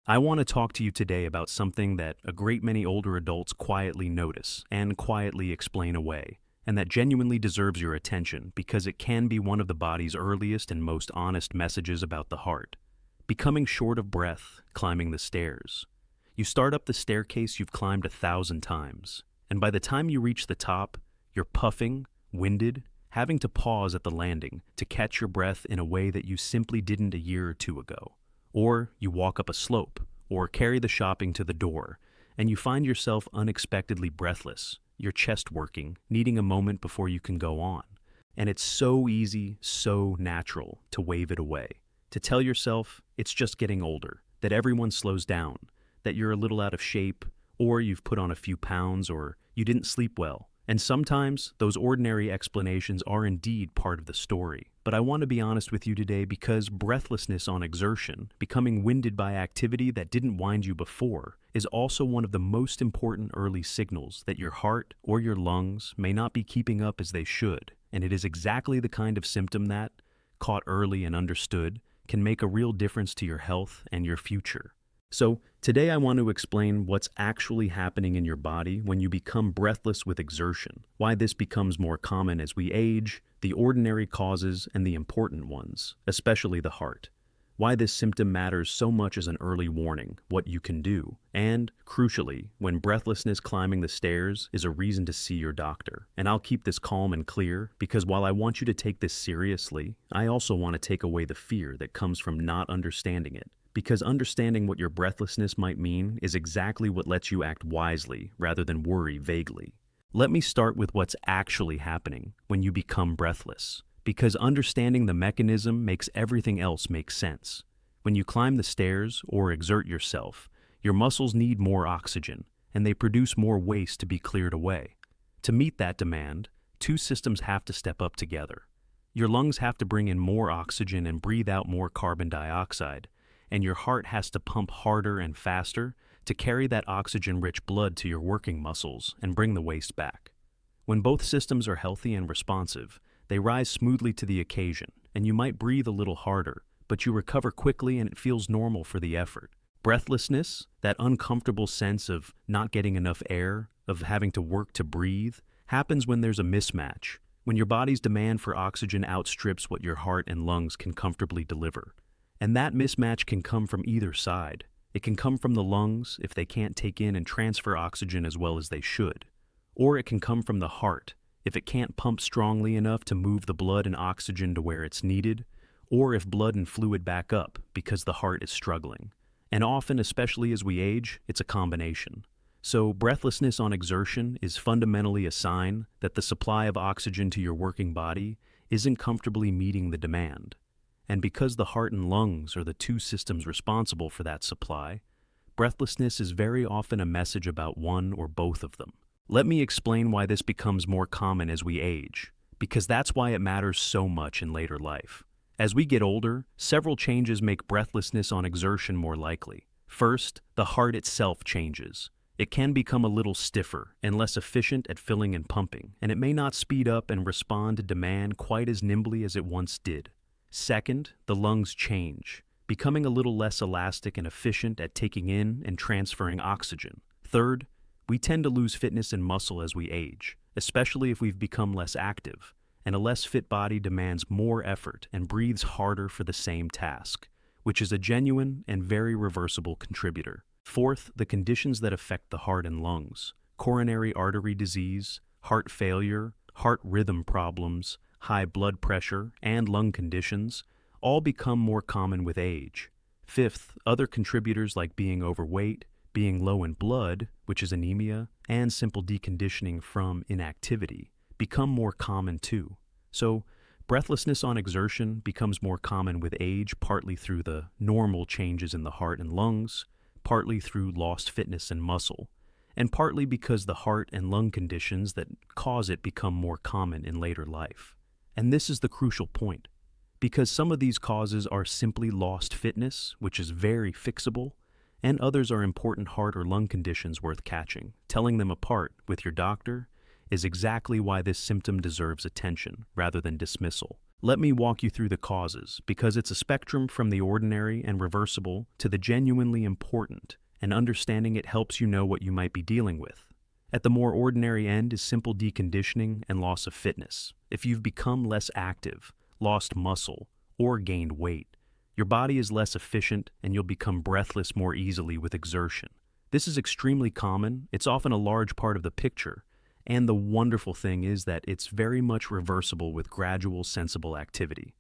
I want to talk to you today about something that a great many older adults quietly notice and quietly explain away, and that genuinely deserves your attention because it can be one of the body's earliest and most honest messages about the heart. Becoming short of breath, climbing the stairs. You start up the staircase you've climbed 1,000 times, and by the time you reach the top, you're puffing, winded, having to pause at the landing to catch your breath in a way that you simply didn't a year or two ago. Or you walk up a slope, or carry the shopping to the door, and you find yourself unexpectedly breathless, your chest working, needing a moment before you can go on. And it's so easy, so natural to wave it away, to tell yourself it's just getting older, that everyone slows down, that you're a little out of shape, or you've put on a few pounds, or you didn't sleep well. And sometimes those ordinary explanations are indeed part of the story. But I want to be honest with you today because breathlessness on exertion, becoming winded by activity that didn't wind you before, is also one of the most important early signals that your heart or your lungs may not be keeping up as they should. And it is exactly the kind of symptom that, caught early and understood, can make a real difference to your health and your future. So, today I want to explain what's actually happening in your body when you become breathless with exertion, why this becomes more common as we age, the ordinary causes and the important ones, especially the heart, why this symptom matters so much as an early warning, what you can do, and, crucially, when breathlessness climbing the stairs is a reason to see your doctor. And I'll keep this calm and clear because while I want you to take this seriously, I also want to take away the fear that comes from not understanding it. Because understanding what your breathlessness might mean is exactly what lets you act wisely rather than worry vaguely. Let me start with what's actually happening when you become breathless, because understanding the mechanism makes everything else make sense. When you climb the stairs or exert yourself, your muscles need more oxygen, and they produce more waste to be cleared away. To meet that demand, two systems have to step up together. Your lungs have to bring in more oxygen and breathe out more carbon dioxide, and your heart has to pump harder and faster to carry that oxygen-rich blood to your working muscles and bring the waste back. When both systems are healthy and responsive, they rise smoothly to the occasion, and you might breathe a little harder, but you recover quickly and it feels normal for the effort. Breathlessness, that uncomfortable sense of not getting enough air, of having to work to breathe, happens when there's a mismatch, when your body's demand for oxygen outstrips what your heart and lungs can comfortably deliver. And that mismatch can come from either side. It can come from the lungs if they can't take in and transfer oxygen as well as they should. Or it can come from the heart if it can't pump strongly enough to move the blood and oxygen to where it's needed, or if blood and fluid back up because the heart is struggling. And often, especially as we age, it's a combination. So breathlessness on exertion is fundamentally a sign that the supply of oxygen to your working body isn't comfortably meeting the demand. And because the heart and lungs are the two systems responsible for that supply, breathlessness is very often a message about one or both of them. Let me explain why this becomes more common as we age, because that's why it matters so much in later life. As we get older, several changes make breathlessness on exertion more likely. First, the heart itself changes. It can become a little stiffer and less efficient at filling and pumping, and it may not speed up and respond to demand quite as nimbly as it once did. Second, the lungs change, becoming a little less elastic and efficient at taking in and transferring oxygen. Third, we tend to lose fitness and muscle as we age, especially if we've become less active, and a less fit body demands more effort and breathes harder for the same task, which is a genuine and very reversible contributor. Fourth, the conditions that affect the heart and lungs: coronary artery disease, heart failure, heart rhythm problems, high blood pressure, and lung conditions all become more common with age. Fifth, other contributors like being overweight, being low in blood, which is anemia, and simple deconditioning from inactivity become more common too. So, breathlessness on exertion becomes more common with age, partly through the normal changes in the heart and lungs, partly through lost fitness and muscle, and partly because the heart and lung conditions that cause it become more common in later life. And this is the crucial point, because some of these causes are simply lost fitness, which is very fixable, and others are important heart or lung conditions worth catching. Telling them apart with your doctor is exactly why this symptom deserves attention rather than dismissal. Let me walk you through the causes, because it's a spectrum from the ordinary and reversible to the genuinely important, and understanding it helps you know what you might be dealing with. At the more ordinary end is simple deconditioning and loss of fitness. If you've become less active, lost muscle, or gained weight, your body is less efficient and you'll become breathless more easily with exertion. This is extremely common, it's often a large part of the picture, and the wonderful thing is that it's very much reversible with gradual, sensible activity.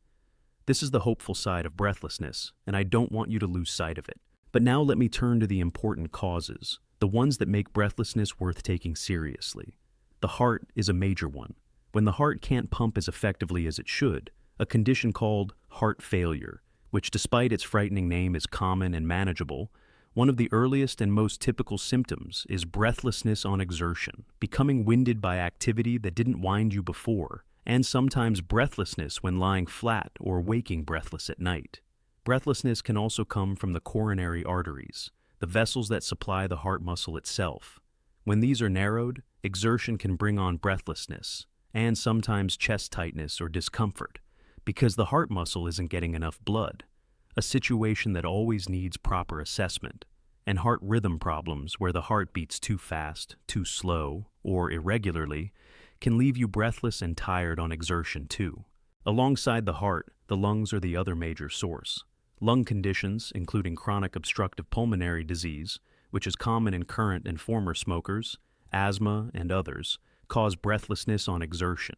This is the hopeful side of breathlessness, and I don't want you to lose sight of it. But now let me turn to the important causes, the ones that make breathlessness worth taking seriously. The heart is a major one. When the heart can't pump as effectively as it should, a condition called heart failure, which despite its frightening name is common and manageable, one of the earliest and most typical symptoms is breathlessness on exertion, becoming winded by activity that didn't wind you before, and sometimes breathlessness when lying flat or waking breathless at night. Breathlessness can also come from the coronary arteries, the vessels that supply the heart muscle itself. When these are narrowed, exertion can bring on breathlessness, and sometimes chest tightness or discomfort, because the heart muscle isn't getting enough blood, a situation that always needs proper assessment, and heart rhythm problems where the heart beats too fast, too slow, or irregularly can leave you breathless and tired on exertion too. Alongside the heart, the lungs are the other major source. Lung conditions, including chronic obstructive pulmonary disease, which is common in current and former smokers, asthma, and others, cause breathlessness on exertion.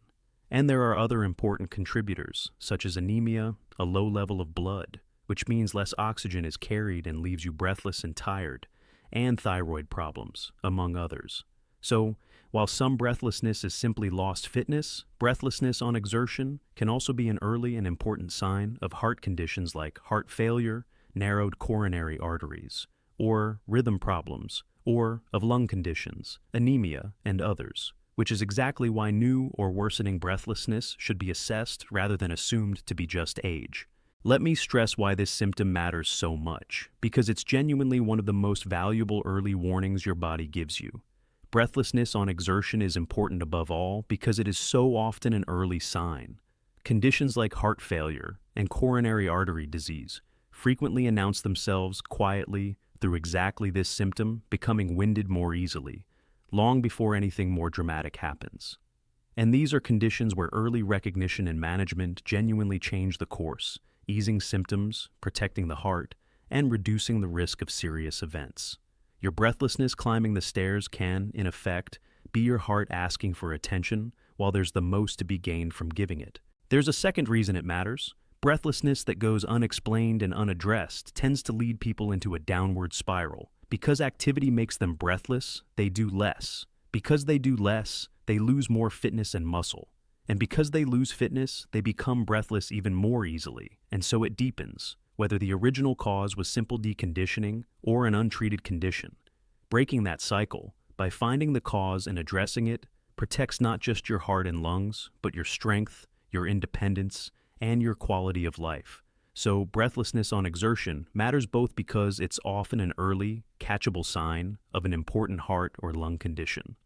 And there are other important contributors, such as anemia, a low level of blood, which means less oxygen is carried and leaves you breathless and tired, and thyroid problems, among others. So, while some breathlessness is simply lost fitness, breathlessness on exertion can also be an early and important sign of heart conditions like heart failure, narrowed coronary arteries, or rhythm problems, or of lung conditions, anemia, and others, which is exactly why new or worsening breathlessness should be assessed rather than assumed to be just age. Let me stress why this symptom matters so much, because it's genuinely one of the most valuable early warnings your body gives you. Breathlessness on exertion is important above all because it is so often an early sign. Conditions like heart failure and coronary artery disease frequently announce themselves quietly through exactly this symptom, becoming winded more easily, long before anything more dramatic happens. And these are conditions where early recognition and management genuinely change the course, easing symptoms, protecting the heart, and reducing the risk of serious events. Your breathlessness climbing the stairs can, in effect, be your heart asking for attention, while there's the most to be gained from giving it. There's a second reason it matters. Breathlessness that goes unexplained and unaddressed tends to lead people into a downward spiral. Because activity makes them breathless, they do less. Because they do less, they lose more fitness and muscle. And because they lose fitness, they become breathless even more easily, and so it deepens, whether the original cause was simple deconditioning or an untreated condition. Breaking that cycle, by finding the cause and addressing it, protects not just your heart and lungs, but your strength, your independence, and your quality of life. So breathlessness on exertion matters both because it's often an early, catchable sign of an important heart or lung condition,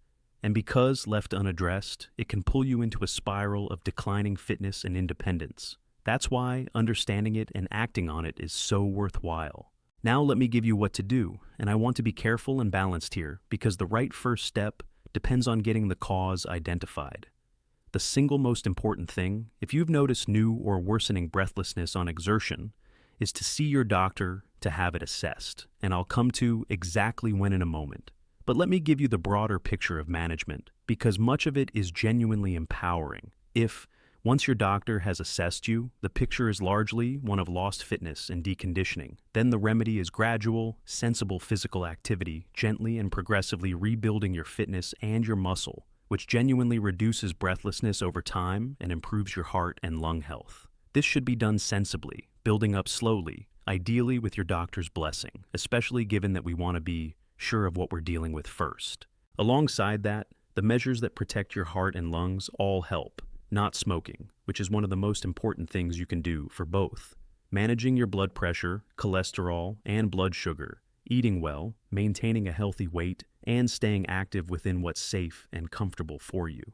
and because, left unaddressed, it can pull you into a spiral of declining fitness and independence. That's why understanding it and acting on it is so worthwhile. Now let me give you what to do, and I want to be careful and balanced here because the right first step depends on getting the cause identified. The single most important thing, if you've noticed new or worsening breathlessness on exertion, is to see your doctor to have it assessed, and I'll come to exactly when in a moment. But let me give you the broader picture of management, because much of it is genuinely empowering. If, once your doctor has assessed you, the picture is largely one of lost fitness and deconditioning, then the remedy is gradual, sensible physical activity, gently and progressively rebuilding your fitness and your muscle, which genuinely reduces breathlessness over time and improves your heart and lung health. This should be done sensibly, building up slowly, ideally with your doctor's blessing, especially given that we want to be sure of what we're dealing with first. Alongside that, the measures that protect your heart and lungs all help. Not smoking, which is one of the most important things you can do for both. Managing your blood pressure, cholesterol, and blood sugar. Eating well, maintaining a healthy weight, and staying active within what's safe and comfortable for you.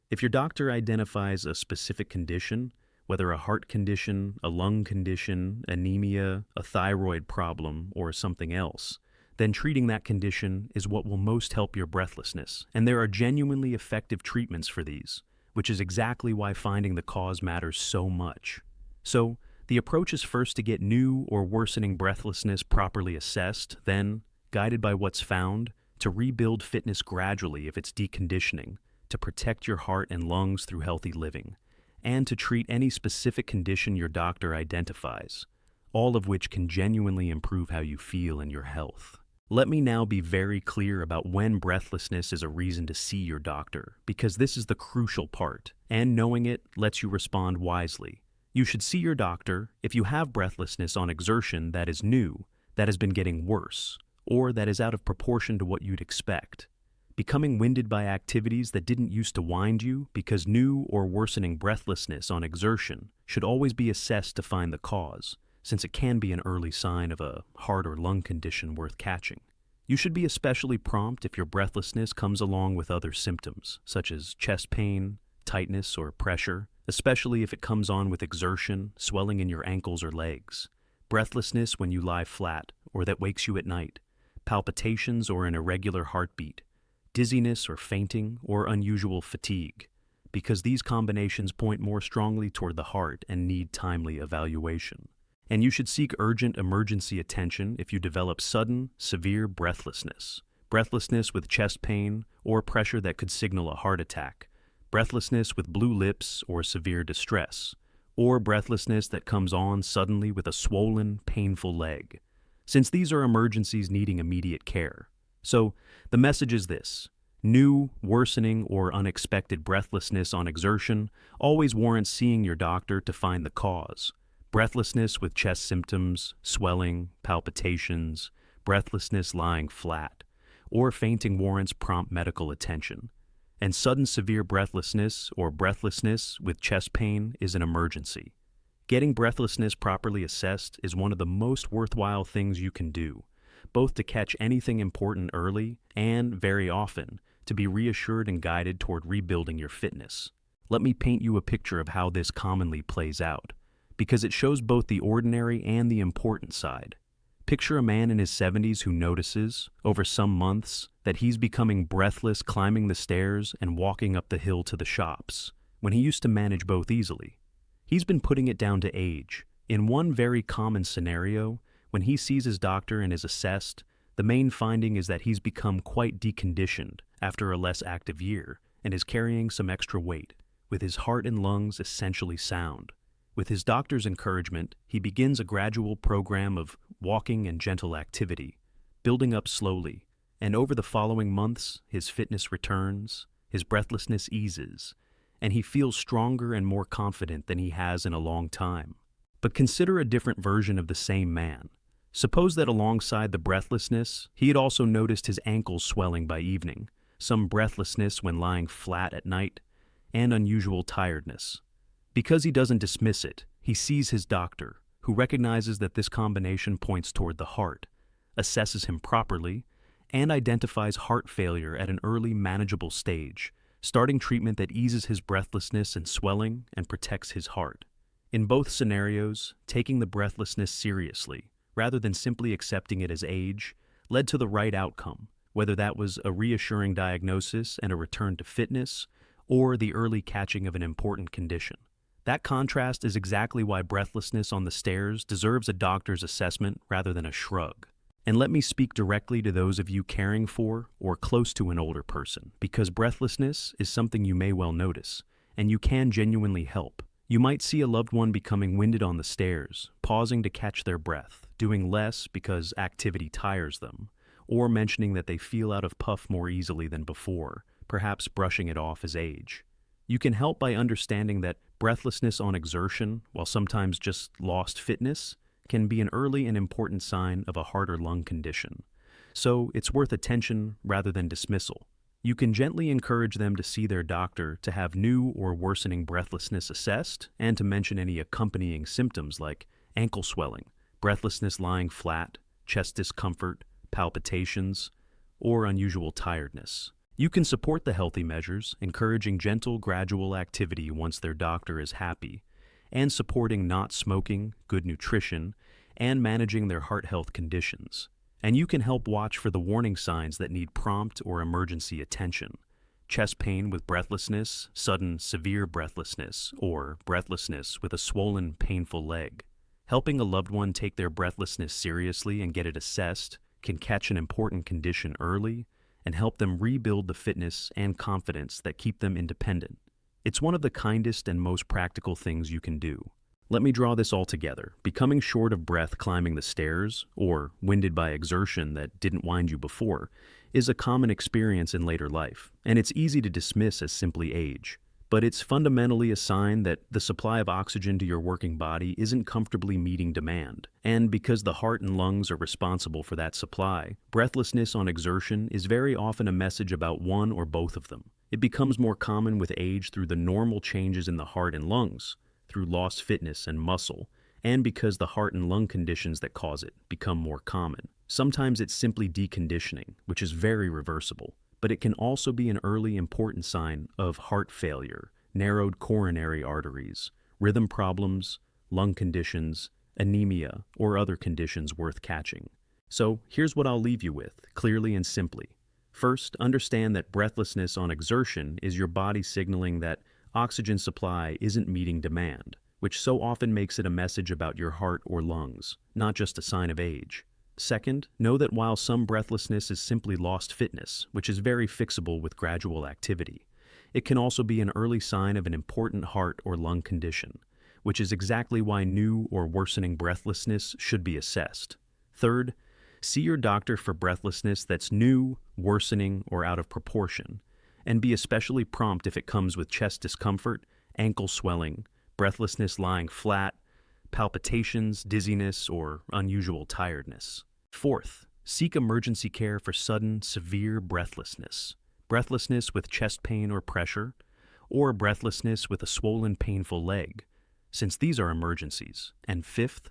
If your doctor identifies a specific condition, whether a heart condition, a lung condition, anemia, a thyroid problem, or something else, then treating that condition is what will most help your breathlessness. And there are genuinely effective treatments for these, which is exactly why finding the cause matters so much. So, the approach is first to get new or worsening breathlessness properly assessed, then, guided by what's found, to rebuild fitness gradually if it's deconditioning, to protect your heart and lungs through healthy living, and to treat any specific condition your doctor identifies, all of which can genuinely improve how you feel and your health. Let me now be very clear about when breathlessness is a reason to see your doctor, because this is the crucial part, and knowing it lets you respond wisely. You should see your doctor if you have breathlessness on exertion that is new, that has been getting worse, or that is out of proportion to what you'd expect. Becoming winded by activities that didn't used to wind you because new or worsening breathlessness on exertion should always be assessed to find the cause, since it can be an early sign of a heart or lung condition worth catching. You should be especially prompt if your breathlessness comes along with other symptoms, such as chest pain, tightness, or pressure, especially if it comes on with exertion, swelling in your ankles or legs, breathlessness when you lie flat or that wakes you at night, palpitations or an irregular heartbeat, dizziness or fainting or unusual fatigue, because these combinations point more strongly toward the heart and need timely evaluation. And you should seek urgent emergency attention if you develop sudden, severe breathlessness with chest pain or pressure that could signal a heart attack, breathlessness with blue lips or severe distress, or breathlessness that comes on suddenly with a swollen, painful leg, since these are emergencies needing immediate care. So, the message is this: new, worsening, or unexpected breathlessness on exertion always warrants seeing your doctor to find the cause. Breathlessness with chest symptoms, swelling, palpitations, breathlessness lying flat, or fainting warrants prompt medical attention. And sudden severe breathlessness or breathlessness with chest pain is an emergency. Getting breathlessness properly assessed is one of the most worthwhile things you can do, both to catch anything important early and, very often, to be reassured and guided toward rebuilding your fitness. Let me paint you a picture of how this commonly plays out, because it shows both the ordinary and the important side. Picture a man in his 70s who notices, over some months, that he's becoming breathless climbing the stairs and walking up the hill to the shops, when he used to manage both easily. He's been putting it down to age. In one very common scenario, when he sees his doctor and is assessed, the main finding is that he's become quite deconditioned after a less active year and is carrying some extra weight, with his heart and lungs essentially sound. With his doctor's encouragement, he begins a gradual program of walking and gentle activity, building up slowly, and over the following months, his fitness returns, his breathlessness eases, and he feels stronger and more confident than he has in a long time. But consider a different version of the same man. Suppose that alongside the breathlessness, he had also noticed his ankles swelling by evening, some breathlessness when lying flat at night, and unusual tiredness. Because he doesn't dismiss it, he sees his doctor, who recognizes that this combination points toward the heart, assesses him properly, and identifies heart failure at an early manageable stage, starting treatment that eases his breathlessness and swelling and protects his heart. In both scenarios, taking the breathlessness seriously, rather than simply accepting it as age, led to the right outcome, whether that was a reassuring diagnosis and a return to fitness, or the early catching of an important condition. That contrast is exactly why breathlessness on the stairs deserves a doctor's assessment rather than a shrug. And let me speak directly to those of you caring for or close to an older person, because breathlessness is something you may well notice, and you can genuinely help. You might see a loved one becoming winded on the stairs, pausing to catch their breath, doing less because activity tires them, or mentioning that they feel out of puff more easily than before, perhaps brushing it off as age. You can help by understanding that breathlessness on exertion, while sometimes just lost fitness, can be an early and important sign of a heart or lung condition. So it's worth attention rather than dismissal. You can gently encourage them to see their doctor to have new or worsening breathlessness assessed and to mention any accompanying symptoms like ankle swelling, breathlessness lying flat, chest discomfort, palpitations, or unusual tiredness. You can support the healthy measures, encouraging gentle, gradual activity once their doctor is happy, and supporting not smoking, good nutrition, and managing their heart health conditions. And you can help watch for the warning signs that need prompt or emergency attention. Chest pain with breathlessness, sudden severe breathlessness, or breathlessness with a swollen, painful leg. Helping a loved one take their breathlessness seriously and get it assessed can catch an important condition early and help them rebuild the fitness and confidence that keep them independent. It's one of the kindest and most practical things you can do. Let me draw this all together. Becoming short of breath climbing the stairs, or winded by exertion that didn't wind you before, is a common experience in later life, and it's easy to dismiss as simply age. But it's fundamentally a sign that the supply of oxygen to your working body isn't comfortably meeting demand. And because the heart and lungs are responsible for that supply, breathlessness on exertion is very often a message about one or both of them. It becomes more common with age through the normal changes in the heart and lungs, through lost fitness and muscle, and because the heart and lung conditions that cause it become more common. Sometimes it's simply deconditioning, which is very reversible, but it can also be an early important sign of heart failure, narrowed coronary arteries, rhythm problems, lung conditions, anemia, or other conditions worth catching. So here's what I'll leave you with, clearly and simply. First, understand that breathlessness on exertion is your body signaling that oxygen supply isn't meeting demand, which so often makes it a message about your heart or lungs, not just a sign of age. Second, know that while some breathlessness is simply lost fitness, which is very fixable with gradual activity, it can also be an early sign of an important heart or lung condition, which is exactly why new or worsening breathlessness should be assessed. Third, see your doctor for breathlessness that's new, worsening, or out of proportion, and be especially prompt if it comes with chest discomfort, ankle swelling, breathlessness lying flat, palpitations, dizziness, or unusual tiredness. Fourth, seek emergency care for sudden, severe breathlessness with chest pain or pressure, or breathlessness with a swollen, painful leg, since these are emergencies. And fifth,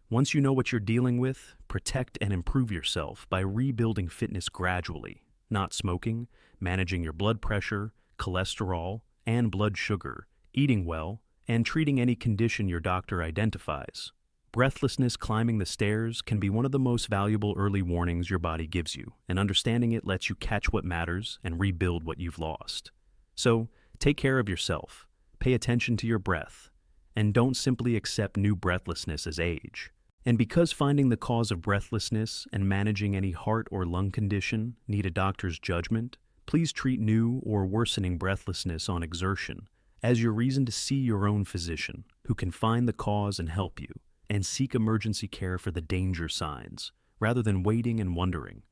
once you know what you're dealing with, protect and improve yourself by rebuilding fitness gradually, not smoking, managing your blood pressure, cholesterol, and blood sugar, eating well, and treating any condition your doctor identifies. Breathlessness climbing the stairs can be one of the most valuable early warnings your body gives you, and understanding it lets you catch what matters and rebuild what you've lost. So, take care of yourself, pay attention to your breath, and don't simply accept new breathlessness as age. And because finding the cause of breathlessness and managing any heart or lung condition need a doctor's judgment, please treat new or worsening breathlessness on exertion as your reason to see your own physician, who can find the cause and help you, and seek emergency care for the danger signs, rather than waiting and wondering.